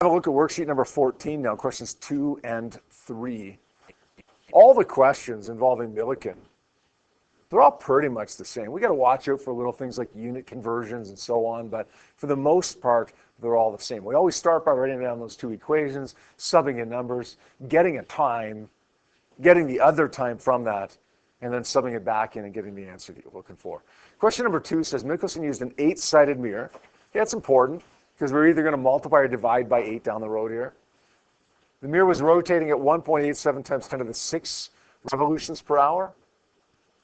a look at worksheet number 14 now, questions 2 and 3. All the questions involving Millikan, they're all pretty much the same. We got to watch out for little things like unit conversions and so on, but for the most part, they're all the same. We always start by writing down those two equations, subbing in numbers, getting a time, getting the other time from that, and then subbing it back in and getting the answer that you're looking for. Question number 2 says Michelson used an 8-sided mirror. Okay, that's important because we're either going to multiply or divide by 8 down the road here. The mirror was rotating at 1.87 times 10 to the 6 revolutions per hour.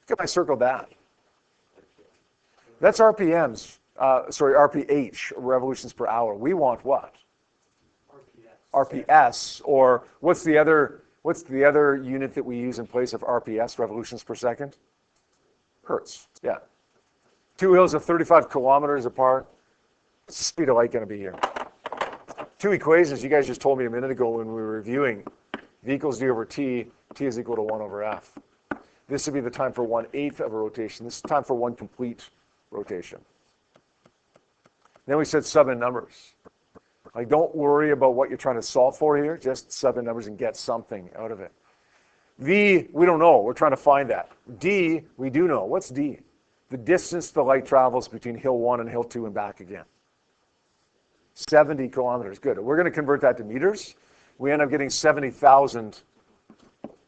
Look if I circled that. That's RPMs, RPH, revolutions per hour. We want what? RPS, or what's the other unit that we use in place of RPS, revolutions per second? Hertz, yeah. 2 hills are 35 kilometers apart. What's the speed of light going to be here? 2 equations you guys just told me a minute ago when we were reviewing. V equals d over t, t is equal to 1 over f. This would be the time for 1/8 of a rotation. This is time for 1 complete rotation. Then we said sub in numbers. Like, don't worry about what you're trying to solve for here. Just sub in numbers and get something out of it. V, we don't know. We're trying to find that. D, we do know. What's D? The distance the light travels between hill 1 and hill 2 and back again. 70 kilometers. Good. We're going to convert that to meters. We end up getting 70,000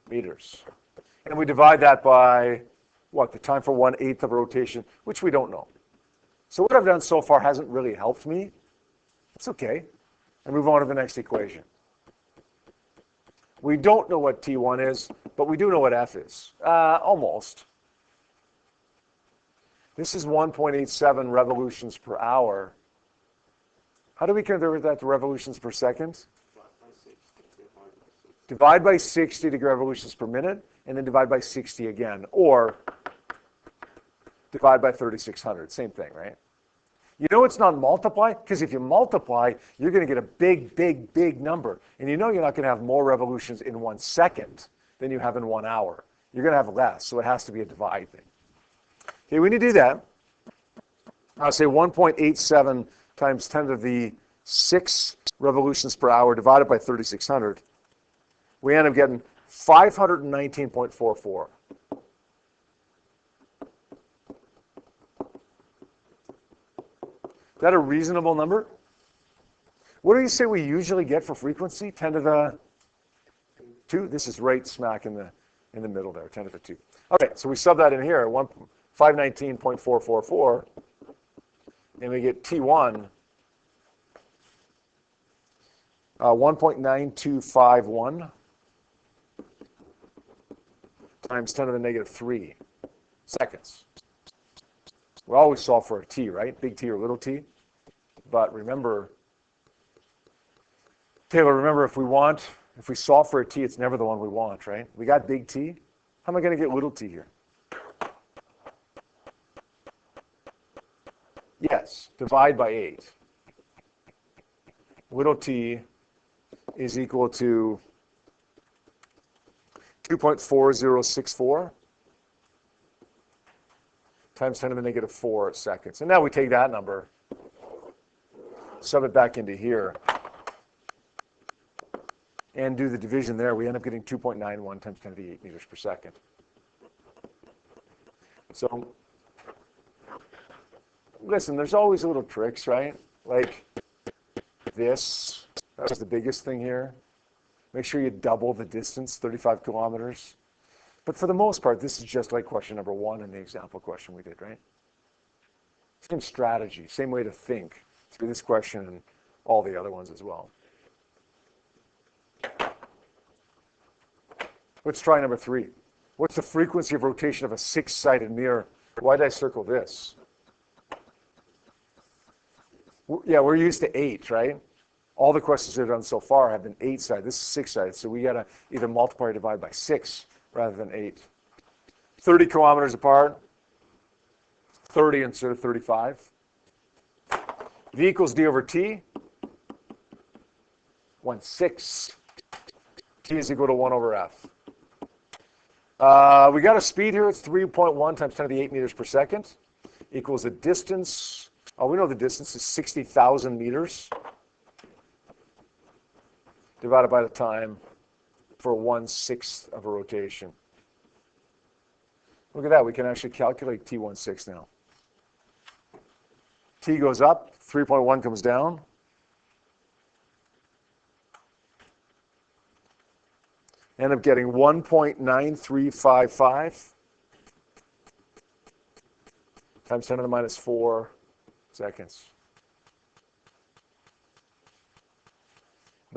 meters. And we divide that by, what, the time for 1/8 of a rotation, which we don't know. So what I've done so far hasn't really helped me. It's okay. And move on to the next equation. We don't know what T1 is, but we do know what F is. Almost. This is 1.87 revolutions per hour. How do we convert that to revolutions per second? Divide by 60 to get revolutions per minute, and then divide by 60 again, or divide by 3,600. Same thing, right? You know it's not multiply, because if you multiply, you're going to get a big, big, big number. And you know you're not going to have more revolutions in 1 second than you have in 1 hour. You're going to have less, so it has to be a divide thing. Okay, when you do that, I'll say 1.87 times 10 to the 6 revolutions per hour divided by 3,600. We end up getting 519.44. Is that a reasonable number? What do you say we usually get for frequency? 10 to the 2? This is right smack in the middle there, 10 to the 2. Okay, so we sub that in here, 519.444, and we get T1, 1.9251 times 10 to the negative 3 seconds. We always solve for a t, right? Big T or little t. But remember, Taylor, remember if we solve for a t, it's never the one we want, right? We got big T. How am I going to get little t here? Yes, divide by 8. Little t is equal to 2.4064 times 10 to the negative 4 seconds. And now we take that number, sub it back into here, and do the division there. We end up getting 2.91 times 10 to the 8 meters per second. So, listen, there's always little tricks, right? Like this, that was the biggest thing here. Make sure you double the distance, 35 kilometers. But for the most part, this is just like question number 1 in the example question we did, right? Same strategy, same way to think through this question and all the other ones as well. Let's try number 3. What's the frequency of rotation of a 6-sided mirror? Why did I circle this? Yeah, we're used to 8, right? All the questions we've done so far have been 8-sided. This is 6-sided, so we got to either multiply or divide by 6 rather than 8. 30 kilometers apart, 30 instead of 35. V equals d over t, 1/6. T is equal to 1 over f. We got a speed here. It's 3.1 times 10 to the 8 meters per second equals a distance. Oh, we know the distance is 60,000 meters. divided by the time for 1/6 of a rotation. Look at that. We can actually calculate T16 now. T goes up, 3.1 comes down. End up getting 1.9355 times 10 to the minus 4 seconds.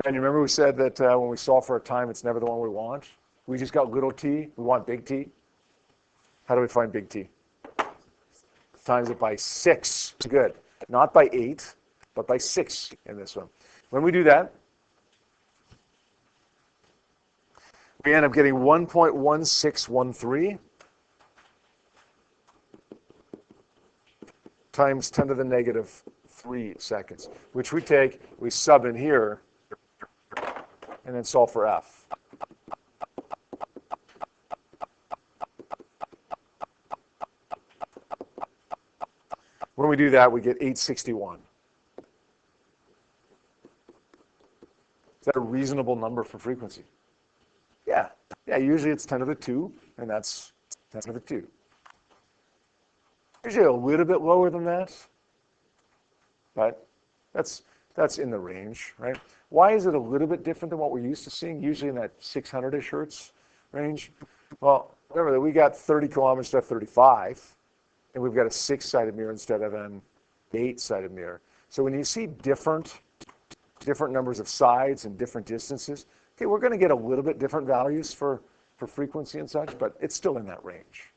And you remember we said that when we solve for a time, it's never the one we want? We just got little t. We want big T. How do we find big T? Times it by 6. Good. Not by 8, but by 6 in this one. When we do that, we end up getting 1.1613 times 10 to the negative 3 seconds, which we take, we sub in here, and then solve for F. When we do that, we get 861. Is that a reasonable number for frequency? Yeah. Yeah, usually it's 10 to the 2, and that's 10 to the 2. Usually a little bit lower than that, but that's in the range, right? Why is it a little bit different than what we're used to seeing, usually in that 600-ish hertz range? Well, remember that we got 30 kilometers instead of 35, and we've got a 6-sided mirror instead of an 8-sided mirror. So when you see different numbers of sides and different distances, okay, we're going to get a little bit different values for frequency and such, but it's still in that range.